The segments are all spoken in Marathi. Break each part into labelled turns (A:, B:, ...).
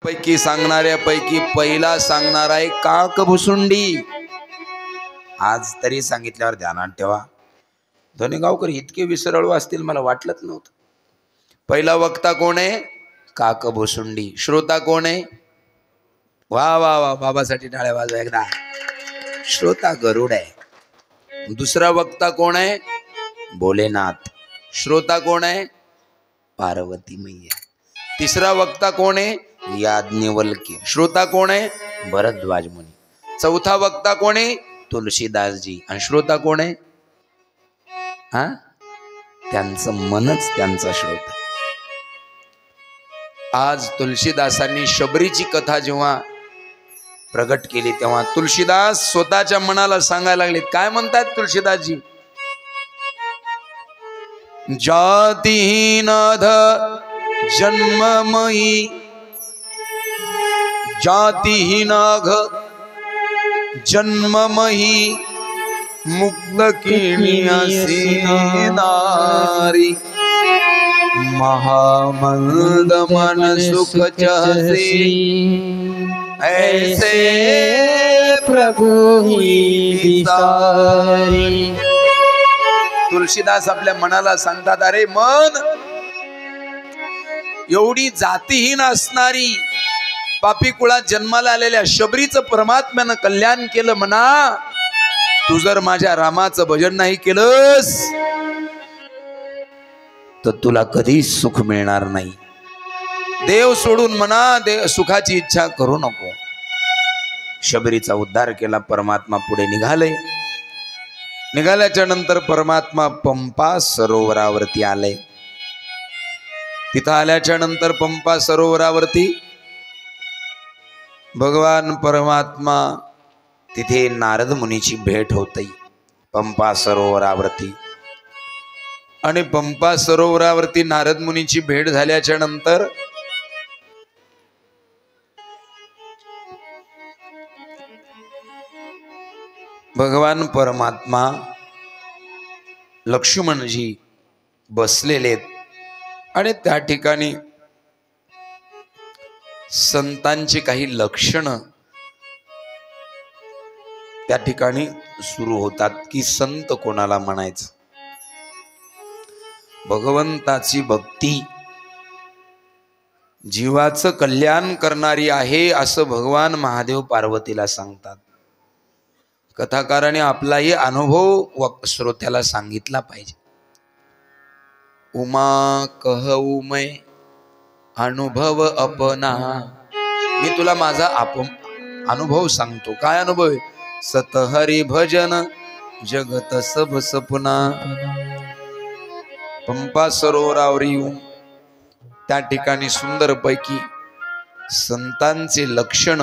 A: पैकी सांगणाऱ्यापैकी पहिला सांगणारा आहे काकभुसुंडी. आज तरी सांगितल्यावर ध्यानात ठेवा. दोन्ही गावकरी इतके विसरळू असतील मला वाटलंच नव्हतं. पहिला वक्ता कोण आहे? काकभुसुंडी. श्रोता कोण आहे? वा वा वा, बाबासाठी टाळ्या वाजवा एकदा. श्रोता गरुड आहे. दुसरा वक्ता कोण आहे? भोलेनाथ. श्रोता कोण आहे? पार्वती मैया. तिसरा वक्ता कोण आहे? याज्ञवल्क्य. श्रोता कोण आहे? भरद्वाज मुनी. चौथा वक्ता कोण आहे? तुलसीदासजी. आणि श्रोता कोण आहे? हा, त्यांचं मनच त्यांचा श्रोता. आज तुलसीदासांनी शबरीची कथा जेव्हा प्रगट केली तेव्हा तुलसीदास स्वतःच्या मनाला सांगायला लागले. काय म्हणतात तुलसीदासजी? जातीहीन अध जन्ममयी, जातीहीन अघ जन्ममयी, मुक्त केली नारी, महामंद मन सुख चहसी, ऐसे प्रभु ही सारी. तुलसीदास आपल्या मनाला सांगतात, अरे मन, एवढी जातीहीन असणारी पापी कुळात जन्माला आलेल्या शबरीचं परमात्म्यानं कल्याण केलं म्हणा. तू जर माझ्या रामाचं भजन नाही केलंस तर तुला कधीच सुख मिळणार नाही. देव सोडून म्हणा, देव सुखाची इच्छा करू नको. शबरीचा उद्धार केला. परमात्मा पुढे निघाले. निघाल्याच्या नंतर परमात्मा पंपा सरोवरावरती आले. तिथं आल्याच्या नंतर पंपा सरोवरावरती भगवान परमात्मा तिथे नारद मुनीची भेट होते पंपा सरोवरावरती. आणि पंपा सरोवरावरती नारद मुनीची भेट झाल्याच्या नंतर भगवान परमात्मा लक्ष्मणजी बसलेले आणि त्या ठिकाणी संतांची काही लक्षणं त्या ठिकाणी सुरू होतात की संत कोणाला म्हणायचं. भगवंताची भक्ती जीवाचं कल्याण करणारी आहे असं भगवान महादेव पार्वतीला सांगतात. कथाकाराने आपलाही अनुभव श्रोत्याला सांगितला पाहिजे. उमा कहू मै अनुभव अपना. मी तुला माझा अनुभव सांगतो. काय अनुभव आहे? सतहरी भजन जगत सब सपना. पंपा सरोवरावर येऊन त्या ठिकाणी सुंदरपैकी संतांचे लक्षण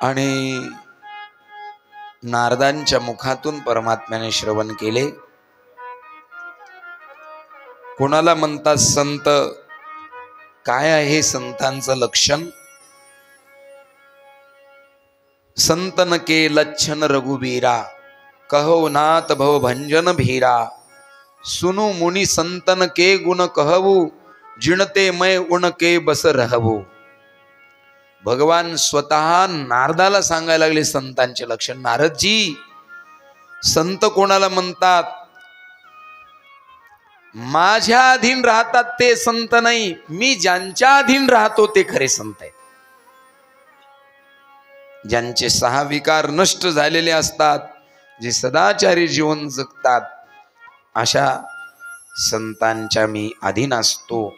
A: आणि नारदांच्या मुखातून परमात्म्याने श्रवण केले. कोणाला म्हणतात संत? काय आहे संतांचं लक्षण? संतन के लक्षण रघुबीरा, कहो नाथ भव भंजन भीरा, सुनु मुनि संतन के गुण कहवू, जिणते मैं उनके बस रहवू. भगवान स्वतः नारदाला सांगायला लागले संतांचे लक्षण. नारदजी, संत कोणाला म्हणतात? माझ्या अधीन राहतात ते संत नाही, मी ज्यांच्या अधीन राहतो ते खरे संत आहेत. ज्यांचे 6 विकार नष्ट झालेले असतात, जे सदाचारी जीवन जगतात, अशा संतांच्या मी अधीन असतो.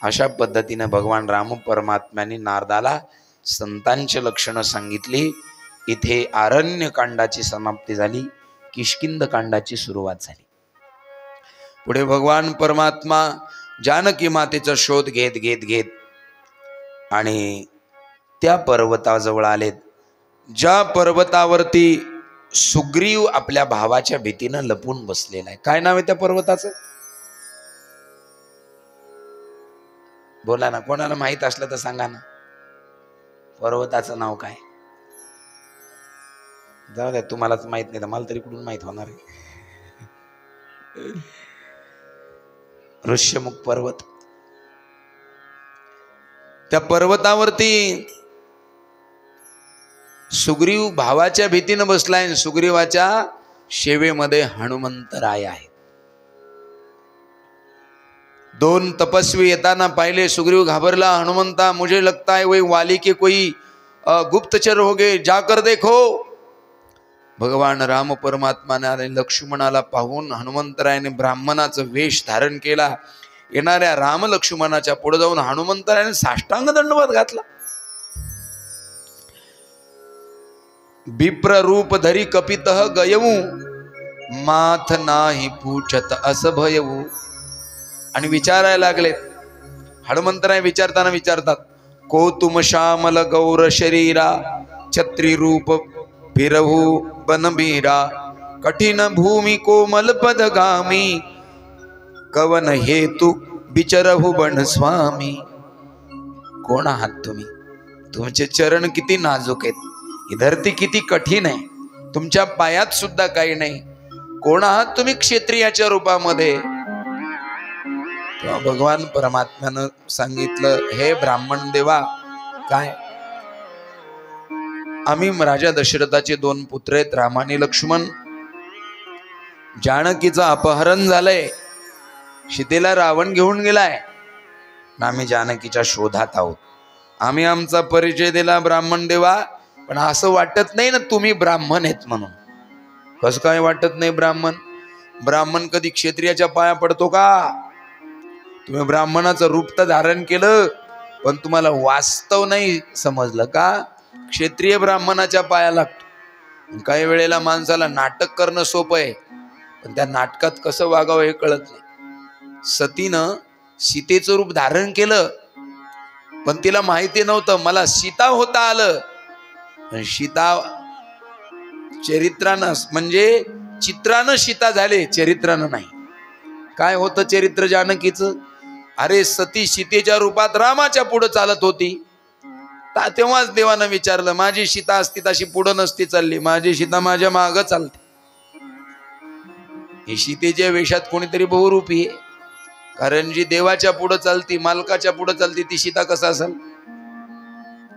A: अशा पद्धतीने भगवान राम परमात्म्याने नारदाला संतांचे लक्षणं सांगितली. इथे आरण्य कांडाची समाप्ती झाली. किष्किंध कांडाची सुरुवात झाली. पुढे भगवान परमात्मा जानकी मातेचा शोध घेत घेत घेत आणि त्या पर्वताजवळ आलेत, ज्या पर्वतावरती सुग्रीव आपल्या भावाच्या भीतीनं लपून बसलेला आहे. काय नाव आहे त्या पर्वताचं? बोला ना, कोणाला माहित असलं तर सांगा ना. पर्वताचं नाव काय? जाऊ द्या, तुम्हालाच माहित नाही तर मला तरी कुठून माहित होणार आहे. ऋष्यमुख पर्वत. त्या पर्वतावरती सुग्रीव भावाच्या भीतीनं बसलाय, सुग्रीवाच्या सेवेमध्ये हनुमंतराय आहे. दोन तपस्वी येताना पाहिले, सुग्रीव घाबरला. हनुमंता, मुझे लगता है वही वाली के कोई गुप्तचर होगे, जाकर देखो. भगवान राम परमात्माने आणि लक्ष्मणाला पाहून हनुमंतरायाने ब्राह्मणाचा वेश धारण केला. येणाऱ्या राम लक्ष्मणाच्या पुढे जाऊन हनुमंतरायाने साष्टांग दंडवत घातला. विप्र रूप धरी कपितः गयवू, माथ नाही पूछत अस भयवू. आणि विचारायला लागले. हनुमंतराय विचारताना विचारतात, को तुम श्यामल गौर शरीरा, छत्री रूप फिरहू बनबीरा, कठिन भूमि कोमल पदगामी, कवन हेतु बिचरहु बन स्वामी. कोण आहात तुम्ही? तुमचे चरण किती नाजूक आहेत, ही धरती किती कठीण आहे, तुमच्या पायात सुद्धा काही नाही. कोण आहात तुम्ही क्षत्रियाच्या रूपामध्ये? तेव्हा भगवान परमात्म्यानं सांगितलं, हे ब्राह्मण देवा, काय आम्ही राजा दशरथाचे दोन पुत्र आहेत, राम आणि लक्ष्मण. जानकीचं अपहरण झालंय, सीतेला रावण घेऊन गेलाय, आम्ही जानकीच्या शोधात आहोत. आम्ही आमचा परिचय दिला ब्राह्मण देवा, पण असं वाटत नाही ना तुम्ही ब्राह्मण आहेत म्हणून. कसं काय वाटत नाही? ब्राह्मण कधी क्षत्रियाच्या पाया पडतो का? तुम्ही ब्राह्मणाचं रूप तर धारण केलं, पण तुम्हाला वास्तव नाही समजलं का? क्षत्रिय ब्राह्मणाच्या पाया लागतो. काही वेळेला माणसाला नाटक करणं सोपं आहे, पण त्या नाटकात कसं वागावं हे कळत नाही. सतीनं सीतेचं रूप धारण केलं, पण तिला माहिती नव्हतं मला सीता होता आलं. सीता चरित्रानं म्हणजे चित्रानं सीता झाले, चरित्रानं नाही. काय होतं चरित्र जानकीचं? अरे सती सीतेच्या रूपात रामाच्या पुढे चालत होती, तेव्हाच देवानं विचारलं, माझी सीता असती तशी पुढं नसती चालली, माझी सीता माझ्या मागं चालते. ही सीतेच्या वेशात कोणीतरी बहुरूपी आहे, कारण जी देवाच्या पुढे चालती, मालकाच्या पुढे चालती, ती सीता कसं असेल?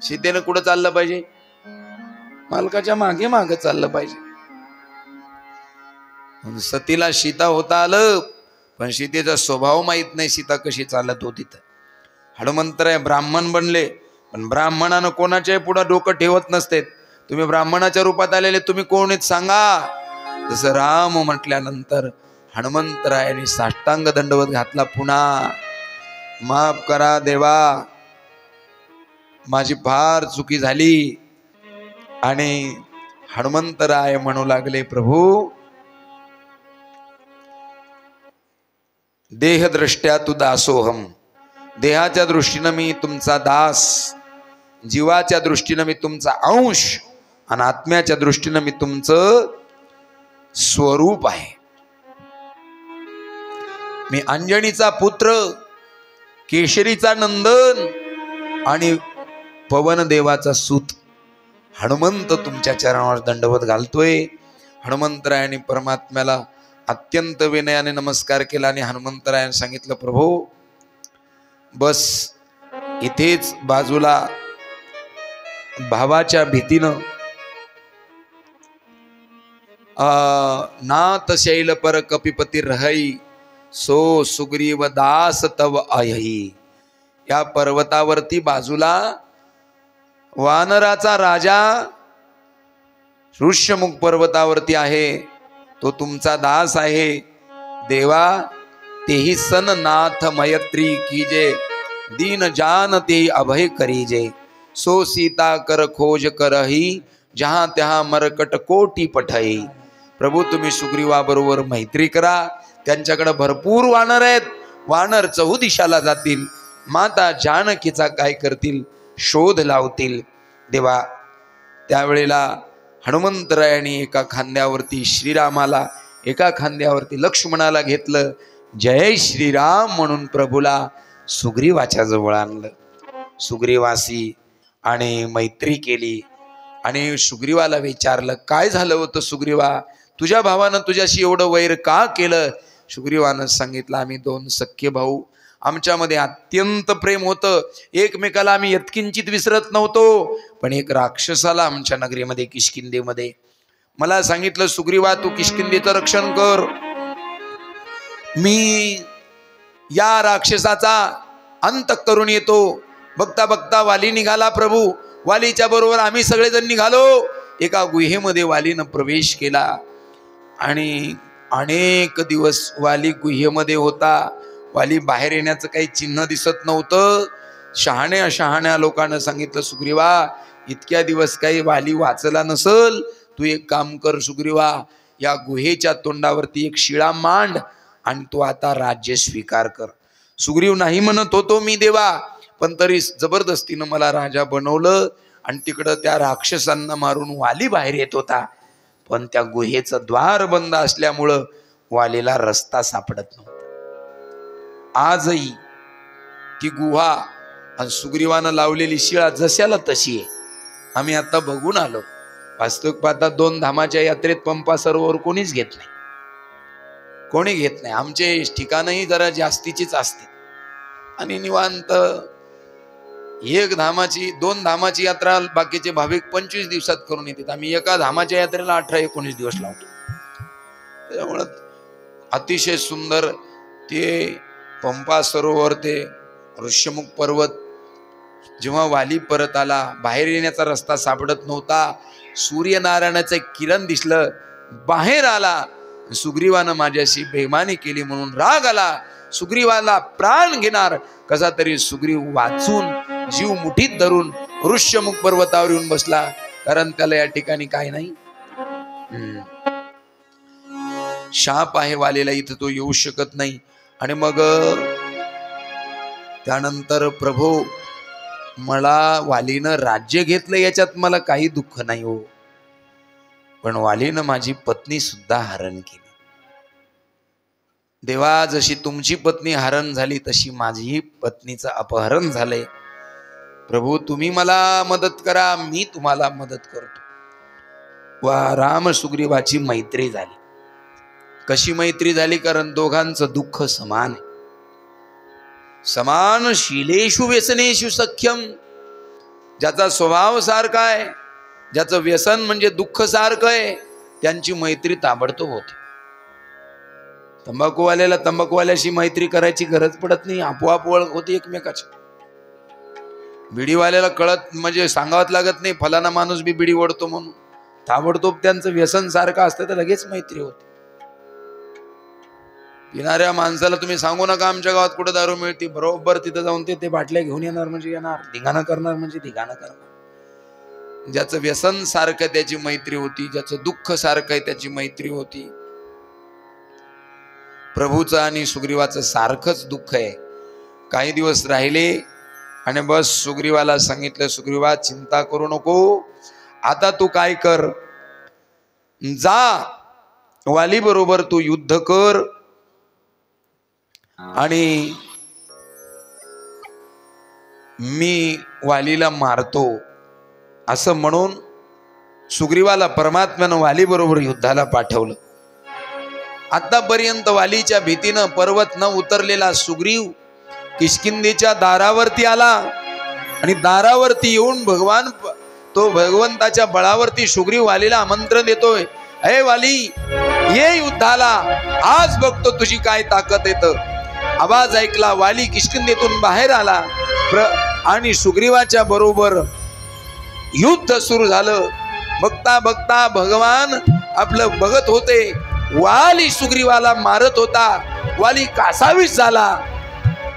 A: सीतेनं कुठं चाललं पाहिजे? मालकाच्या मागे मागे चाललं पाहिजे. सतीला सीता होता आलं, पण सीतेचा स्वभाव माहित नाही, सीता कशी चालत होती. तर हनुमंतराय ब्राह्मण बनले, पण ब्राह्मणानं कोणाच्याही पुढे डोकं ठेवत नसते. तुम्ही ब्राह्मणाच्या रूपात आलेले, तुम्ही कोण आहेत सांगा. जसं राम म्हटल्यानंतर हनुमंतरायाने साष्टांग दंडवत घातला. पुन्हा माफ करा देवा, माझी फार चुकी झाली. आणि हनुमंतराय म्हणू लागले, प्रभू देहदृष्ट्या तू दासोहम, देहाच्या दृष्टीनं मी तुमचा दास, जीवाच्या दृष्टीनं मी तुमचा अंश, आणि आत्म्याच्या दृष्टीनं मी तुमचं स्वरूप आहे. मी अंजनीचा पुत्र, केशरीचा नंदन आणि पवनदेवाचा सूत हनुमंत तुमच्या चरणावर दंडवत घालतोय. हनुमंतरायाने परमात्म्याला अत्यंत विनयाने नमस्कार केला आणि हनुमंतरायाने सांगितलं, प्रभू बस इथेच बाजूला. भावाच्या भीतीनं नाथ शैल पर कपिपती रहई, सो सुग्रीव दास तव अयही. या पर्वतावरती बाजूला वानराचा राजा ऋष्यमुख पर्वतावरती आहे, तो तुमचा दास आहे. देवा तेही सन नाथ मैत्री कीजे, दीन जान ते अभय करीजे. सो सीता कर खोज करही, जहां त्याहा मरकट कोटी पठई. प्रभू तुम्ही सुग्रीवाबरोबर मैत्री करा, त्यांच्याकडे भरपूर वानर आहेत, वानर चहुदिशाला जातील, माता जानकीचा काय करतील? शोध लावतील. देवा त्यावेळेला हनुमंतरायाने एका खांद्यावरती श्रीरामाला, एका खांद्यावरती लक्ष्मणाला घेतलं. जय श्रीराम म्हणून प्रभूला सुग्रीवाच्या जवळ आणलं. सुग्रीवासी आणि मैत्री केली आणि सुग्रीवाला विचारलं, काय झालं होतं सुग्रीवा, तुझ्या भावानं तुझ्याशी एवढं वैर का केलं? सुग्रीवानं सांगितलं, आम्ही दोन सख्खे भाऊ, आमच्यामध्ये अत्यंत प्रेम होतं, एकमेकाला आम्ही यत्किंचित विसरत नव्हतो. पण एक राक्षसाला आमच्या नगरीमध्ये किष्किंधेमध्ये मला सांगितलं, सुग्रीवा तू किष्किंधेचं रक्षण कर, मी या राक्षसाचा अंत करून येतो. बघता बघता वाली निघाला प्रभू. वालीच्या बरोबर आम्ही सगळेजण निघालो. एका गुहेमध्ये वालीनं प्रवेश केला आणि अनेक दिवस वाली गुहेमध्ये होता. वाली बाहेर येण्याचं काही चिन्ह दिसत नव्हतं. शहाण्या लोकांना सांगितलं, सुग्रीवा इतक्या दिवस काही वाली वाचला नसल, तू एक काम कर सुग्रीवा, या गुहेच्या तोंडावरती एक शिळा मांड आणि तू आता राज्य स्वीकार कर. सुग्रीव नाही म्हणत होतो मी देवा, पण तरी जबरदस्तीनं मला राजा बनवलं आणि तिकडं त्या राक्षसांना मारून वाली बाहेर येत होता. पण त्या गुहेचं द्वार बंद असल्यामुळं वालीला रस्ता सापडत नव्हता. आजही ती गुहा आणि सुग्रीवानं लावलेली शिळा जशाला तशी आहे. आम्ही आता बघून आलो. वास्तविक पाहता 2 धामाच्या यात्रेत पंपा सरोवर कोणीच घेत नाही, कोणी घेत नाही. आमचे ठिकाणही जरा जास्तीचीच असते आणि निवांत 1 धामाची 2 धामाची यात्रा बाकीचे भाविक 25 दिवसात करून येतात. आम्ही एका धामाच्या यात्रेला 18-19 दिवस लावतो. त्यामुळं अतिशय सुंदर ते पंपा सरोवर, ते ऋष्यमुख पर्वत. जेव्हा वाली परत आला, बाहेर येण्याचा रस्ता सापडत नव्हता. सूर्यनारायणाचं किरण दिसलं, बाहेर आला. सुग्रीवानं माझ्याशी बेईमानी केली म्हणून राग आला. सुग्रीवाला प्राण घेणार कसा तरी सुग्रीव वाचून जीव मुठीत धरून ऋष्यमुख पर्वतावर येऊन बसला. कारण त्याला या ठिकाणी काय नाही, शाप आहे वालेला, इथं तो येऊ शकत नाही. आणि मग त्यानंतर प्रभू मला वालीनं राज्य घेतलं याच्यात मला काही दुःख नाही हो, पण वालीनं माझी पत्नी सुद्धा हरण केली. देवा, जशी तुमची पत्नी हरण झाली तशी माझी पत्नीचं अपहरण झालंय. प्रभू तुम्ही मला मदत करा, मी तुम्हाला मदत करतो. वा राम सुग्रीवाची मैत्री झाली. कशी मैत्री झाली? कारण दोघांचं दुःख समान आहे. समान शीलेषु व्यसनेषु सख्यम. ज्याचा स्वभाव सारखा आहे, ज्याचं व्यसन म्हणजे दुःख सारखं आहे, त्यांची मैत्री ताबडतोब होते. तंबाखूवाल्याला तंबाखूवाल्याशी मैत्री करायची गरज पडत नाही, आपोआप ओळख होती एकमेकाची. बिडीवाल्याला कळत म्हणजे सांगावत लागत नाही फलाना माणूस बी बिडी ओढतो म्हणून. ताबडतोब त्यांचं व्यसन सारखं असतं तर लगेच मैत्री होते. पिणाऱ्या माणसाला तुम्ही सांगू नका आमच्या गावात कुठं दारू मिळते, बरोबर तिथं जाऊन ते बाटल्या घेऊन येणार म्हणजे येणार, धिंगाणा करणार म्हणजे धिंगाणा करणार. ज्याचं व्यसन सारखं त्याची मैत्री होती, ज्याचं दुःख सारखं त्याची मैत्री होती. प्रभूचं आणि सुग्रीवाचं सारखंच दुःख आहे. काही दिवस राहिले आणि बस सुग्रीवाला सांगितलं, सुग्रीवा चिंता करू नको, आता तू काय कर, जा वाली बरोबर तू युद्ध कर आणि मी वालीला मारतो. असं म्हणून सुग्रीवाला परमात्म्यानं वाली बरोबर युद्धाला पाठवलं. आतापर्यंत वालीच्या भीतीनं पर्वत न उतरलेला सुग्रीव किष्किंधेच्या दारावरती आला आणि दारावरती येऊन भगवंताच्या बळावरती सुग्रीव वालीला आमंत्रण देतोय, हे वाली ये युद्धाला, आज बघतो तुझी काय ताकद येतं. आवाज ऐकला, वाली किष्किंधेतून बाहेर आला आणि सुग्रीवाच्या बरोबर युद्ध सुरू झालं. बघता बघता भगवान आपलं बघत होते, वाली सुग्रीवाला मारत होता. वाली कासावीस झाला.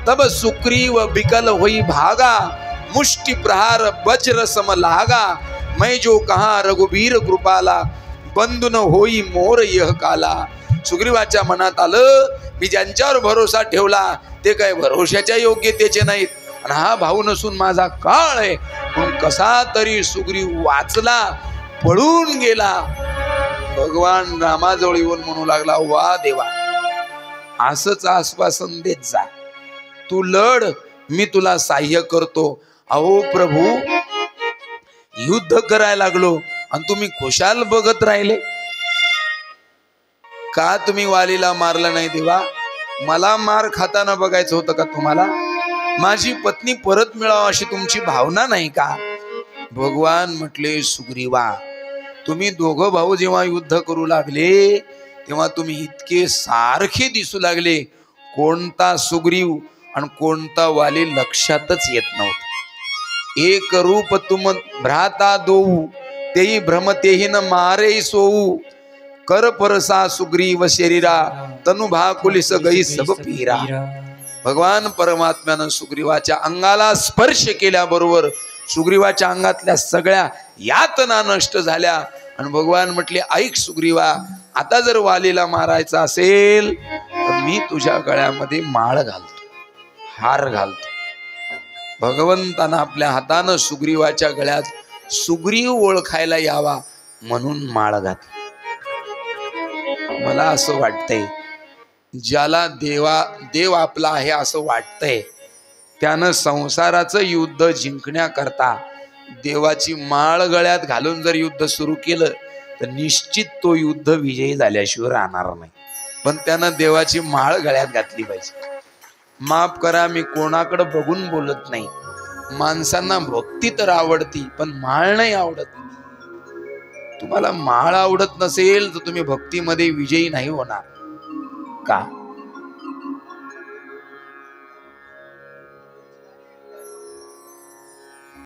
A: तब सुग्रीव बिकल होई भागा, मुष्टि प्रहार वज्र सम लागा. मैं जो कहा रघुबीर कृपाला, बंधुन होई मोर यह काला. सुग्रीवाच्या मनात आलं, मी ज्यांच्यावर भरोसा ठेवला ते काय भरोशाच्या योग्यतेचे नाहीत आणि हा भाऊ नसून माझा काळ आहे. पण कसा तरी सुग्रीव वाचला, पळून गेला. भगवान रामाजवळ येऊन म्हणू लागला, वा देवा, असंच आश्वासन देत जा, तू लढ, मी तुला सहाय्य करतो. अहो प्रभू, युद्ध करायला लागलो आणि तुम्ही खुशाल बघत राहिले का? तुम्ही वालीला मारलं नाही देवा? मला मार खाताना बघायचं होतं का तुम्हाला? माझी पत्नी परत मिळावं अशी तुमची भावना नाही का? भगवान म्हटले, सुग्रीवा तुम्ही दोघं भाऊ जेव्हा युद्ध करू लागले तेव्हा तुम्ही इतके सारखे दिसू लागले, कोणता सुग्रीव आणि कोणता वाली लक्षातच येत नव्हतं. एक रूप तुम भ्राता दोऊ, तेही भ्रमतेही न मारे सोऊ. कर परसा सुग्रीव शरीरा, तनु भाकुलिस गई सब पीरा. भगवान परमात्म्यानं सुग्रीवाच्या अंगाला स्पर्श केल्याबरोबर सुग्रीवाच्या अंगातल्या सगळ्या यातना नष्ट झाल्या. आणि भगवान म्हटले, ऐक सुग्रीवा, आता जर वालीला मारायचा असेल तर मी तुझ्या गळ्यामध्ये माळ घालतो, हार घालतो. भगवंतानं आपल्या हातानं सुग्रीवाच्या गळ्यात सुग्रीव ओळखायला यावा म्हणून माळ घातली. मला असं वाटतंय, ज्याला देव आपला आहे असं वाटतंय, त्यानं संसाराचं युद्ध जिंकण्याकरता देवाची माळ गळ्यात घालून जर युद्ध सुरू केलं तर निश्चित तो युद्ध विजयी झाल्याशिवाय राहणार नाही. पण त्यानं देवाची माळ गळ्यात घातली पाहिजे. माफ करा, मी कोणाकडे बघून बोलत नाही. माणसांना भक्ती तर आवडती पण माळ नाही आवडत. तुम्हाला माळ आवडत नसेल तर तुम्ही भक्तीमध्ये विजयी नाही होणार का?